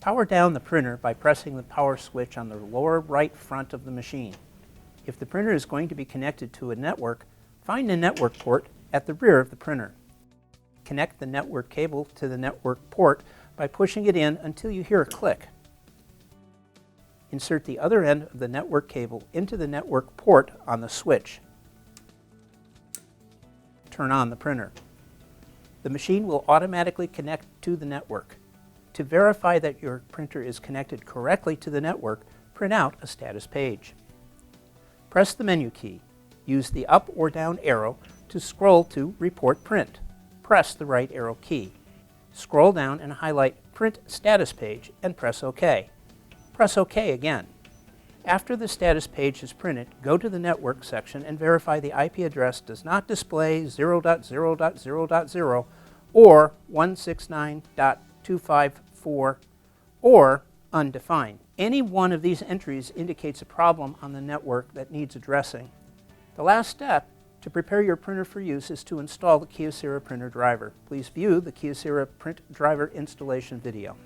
Power down the printer by pressing the power switch on the lower right front of the machine. If the printer is going to be connected to a network, find a network port at the rear of the printer. Connect the network cable to the network port by pushing it in until you hear a click. Insert the other end of the network cable into the network port on the switch. Turn on the printer. The machine will automatically connect to the network. To verify that your printer is connected correctly to the network, print out a status page. Press the menu key. Use the up or down arrow to scroll to Report Print. Press the right arrow key. Scroll down and highlight Print Status Page and press OK. Press OK again. After the status page is printed, go to the Network section and verify the IP address does not display 0.0.0.0 or 169.254 or undefined. Any one of these entries indicates a problem on the network that needs addressing. The last step to prepare your printer for use is to install the Kyocera printer driver. Please view the Kyocera print driver installation video.